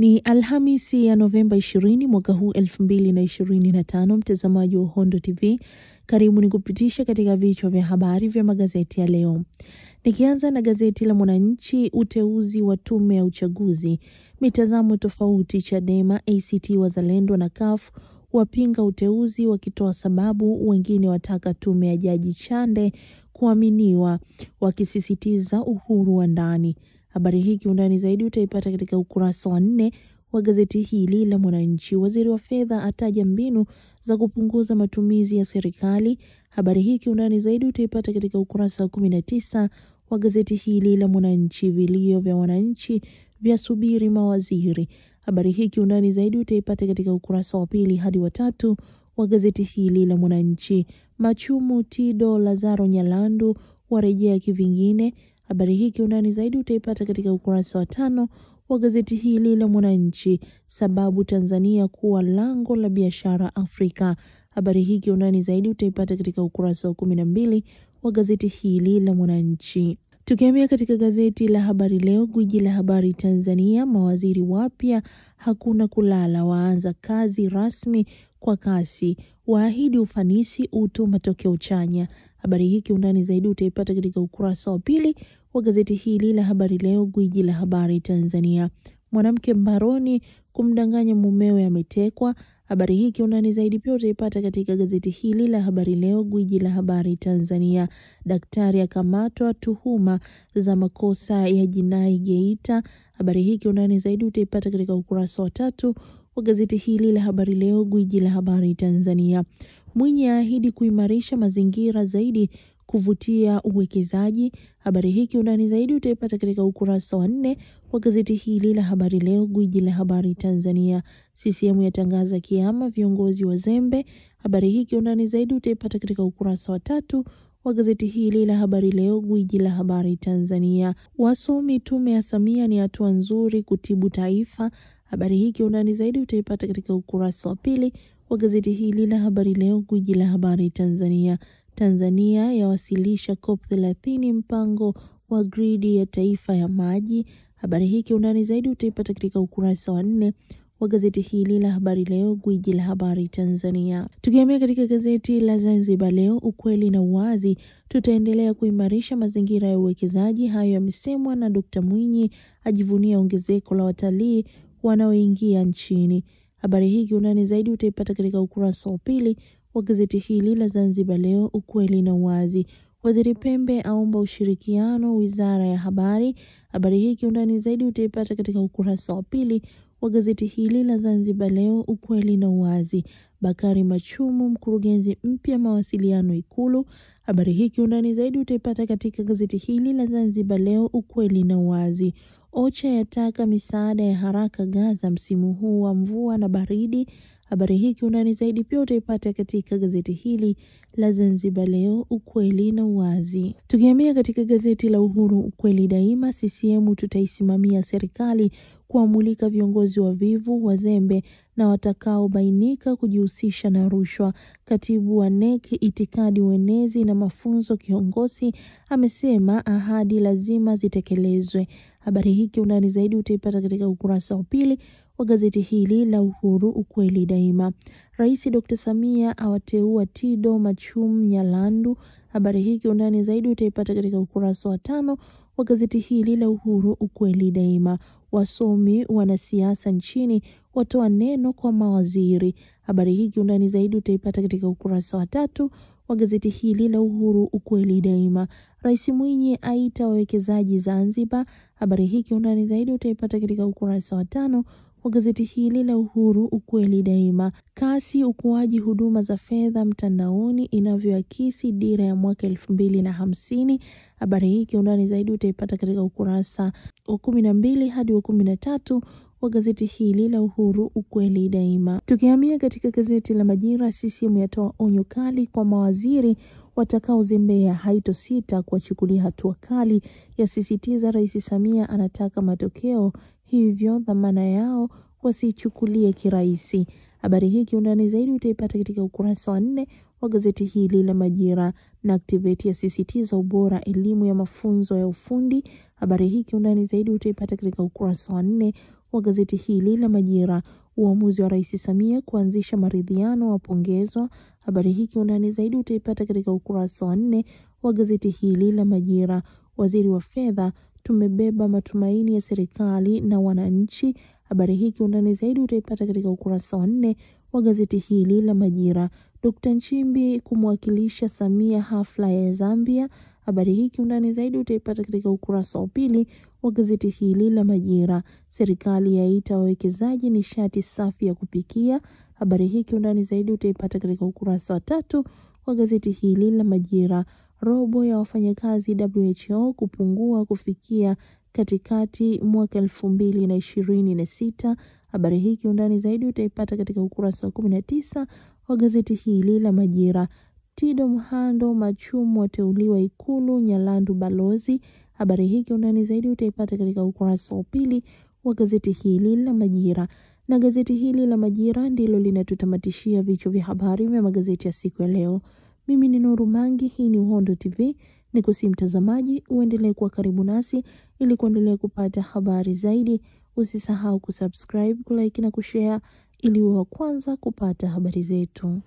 Ni Alhamisi ya Novemba 20 mwaka huu 2025. Mtazamaji wa Uhondo TV, karibu ni kupitisha katika vichwa vya habari vya magazeti ya leo. Nikianza na gazeti la Mwananchi, uteuzi wa tume ya uchaguzi, mitazamo tofauti Chadema, ACT Wazalendo na CUF wapinga uteuzi wakitoa sababu, wengine wataka tume ya Jaji Chande kuaminiwa wakisisitiza uhuru wa ndani. Habari hii kiundani zaidi utaipata katika ukurasa wa 4 wa gazeti hili la Mwananchi. Waziri wa fedha ataja mbinu za kupunguza matumizi ya serikali. Habari hii kiundani zaidi utaipata katika ukurasa wa 19 wa gazeti hili la Mwananchi. Vilio vya wananchi vya subiri mawaziri. Habari hii kiundani zaidi utaipata katika ukurasa wa 2 hadi wa 3 wa gazeti hili la Mwananchi. Machumu Tido Lazaro Nyalandu warejea kivingine. Habari hii kiundani zaidi utaipata katika ukurasa wa 5 wa gazeti hili la Mwananchi. Sababu Tanzania kuwa lango la biashara Afrika. Habari hii kiundani zaidi utaipata katika ukurasa wa 12 wa gazeti hili la Mwananchi. Tukihamia katika gazeti la Habari Leo, gwiji la habari Tanzania, mawaziri wapya hakuna kulala, waanza kazi rasmi kwa kasi, waahidi ufanisi utu matokeo chanya. Habari hii kiundani zaidi utaipata katika ukurasa wa 2 wa gazeti hili la Habari Leo, gwiji la habari Tanzania. Mwanamke mbaroni kumdanganya mumewe ametekwa. Habari hii kiundani zaidi pia utaipata katika gazeti hili la Habari Leo, gwiji la habari Tanzania. Daktari akamatwa tuhuma za makosa ya jinai Geita. Habari hii kiundani zaidi utaipata katika ukurasa wa 3 wa gazeti hili la Habari Leo, gwiji la habari Tanzania. Mwinyi ahidi kuimarisha mazingira zaidi kuvutia uwekezaji. Habari hii kiundani zaidi utaipata katika ukurasa wa 4 wa gazeti hili la Habari Leo, gwiji la habari Tanzania. CCM yatangaza kiama viongozi wazembe. Habari hii kiundani zaidi utaipata katika ukurasa wa 3 wa gazeti hili la Habari Leo, gwiji la habari Tanzania. Wasomi tume ya Samia ni hatua nzuri kutibu taifa. Habari hii kiundani zaidi utaipata katika ukurasa wa 2 wa gazeti hili la Habari Leo, gwiji la habari Tanzania. Tanzania yawasilisha COP30 mpango wa gridi ya taifa ya maji. Habari hii kiundani zaidi utaipata katika ukurasa wa 4 wa gazeti hili la Habari Leo, gwiji la habari Tanzania. Tukihamia katika gazeti la Zanzibar Leo, ukweli na uwazi, tutaendelea kuimarisha mazingira ya uwekezaji. Hayo yamesemwa na Dr. Mwinyi, ajivunia ongezeko la watalii wanaoingia nchini. Habari hii kiundani zaidi utaipata katika ukurasa wa 2 wa gazeti hili la Zanzibar Leo, ukweli na uwazi. Waziri Pembe aomba ushirikiano Wizara ya Habari. Habari hii kiundani zaidi utaipata katika ukurasa wa 2 wa gazeti hili la Zanzibar Leo, ukweli na uwazi. Bakari Machumu mkurugenzi mpya mawasiliano Ikulu. Habari hii kiundani zaidi utaipata katika gazeti hili la Zanzibar Leo, ukweli na uwazi. OCHA yataka misaada ya haraka Gaza msimu huu wa mvua na baridi. Habari hii kiundani zaidi pia utaipata katika gazeti hili la Zanzibar Leo, ukweli na uwazi. Tukihamia katika gazeti la Uhuru, ukweli daima, CCM tutaisimamia serikali kuamulika viongozi wavivu, wazembe na watakaobainika kujihusisha na rushwa. Katibu wa NEC itikadi uenezi na mafunzo kiongozi amesema ahadi lazima zitekelezwe. Habari hii kiundani zaidi utaipata katika ukurasa wa 2 wa gazeti hili la Uhuru, ukweli daima. Rais Dr. Samia awateua Tido Machum Nyalandu. Habari hii kiundani zaidi utaipata katika ukurasa wa 5 wa gazeti hili la Uhuru, ukweli daima. Wasomi wanasiasa nchini watoa neno kwa mawaziri. Habari hii kiundani zaidi utaipata katika ukurasa wa 3 wa gazeti hili la Uhuru, ukweli daima. Rais Mwinyi aita wawekezaji Zanzibar. Habari hii kiundani zaidi utaipata katika ukurasa wa 5 wa gazeti hili la Uhuru, ukweli daima. Kasi ukuaji huduma za fedha mtandaoni inavyoakisi dira ya mwaka 2050. Habari hii kiundani zaidi utaipata katika ukurasa wa 12 hadi wa 13 wa gazeti hili la Uhuru, ukweli daima. Tukihamia katika gazeti la Majira, CCM yatoa onyo kali kwa mawaziri watakaozembea, haitosita kuwachukulia hatua kali, yasisitiza Rais Samia anataka matokeo, hivyo dhamana yao wasichukulie kirahisi. Habari hii kiundani zaidi utaipata katika ukurasa wa 4 wa gazeti hili la Majira. Na Activate yasisitiza ubora elimu ya mafunzo ya ufundi. Habari hii kiundani zaidi utaipata katika ukurasa wa 4 wa gazeti hili la Majira. Uamuzi wa Rais Samia kuanzisha maridhiano wapongezwa. Habari hii kiundani zaidi utaipata katika ukurasa wa 4 wa gazeti hili la Majira. Waziri wa Fedha, tumebeba matumaini ya serikali na wananchi. Habari hii kiundani zaidi utaipata katika ukurasa wa 4 wa gazeti hili la Majira. Dr. Nchimbi kumwakilisha Samia hafla ya Zambia. Habari hii kiundani zaidi utaipata katika ukurasa wa 2 wa gazeti hili la Majira. Serikali yaita wawekezaji nishati safi ya kupikia. Habari hii kiundani zaidi utaipata katika ukurasa wa 3 wa gazeti hili la Majira. Robo ya wafanyakazi WHO kupungua kufikia katikati mwaka 2026. Habari hii kiundani zaidi utaipata katika ukurasa wa 19 wa gazeti hili la Majira. Tido Mhando Machumu wateuliwa Ikulu Nyalandu balozi. Habari hii kiundani zaidi utaipata katika ukurasa wa 2 wa gazeti hili la Majira. Na gazeti hili la Majira ndilo linatutamatishia vichwa vya habari vya magazeti ya siku ya leo. Mimi ni Nuru Mangi, hii ni Uhondo TV. Nikusihi mtazamaji uendelee kuwa karibu nasi ili kuendelea kupata habari zaidi. Usisahau kusubscribe, kulike na kushare ili uwe wa kwanza kupata habari zetu.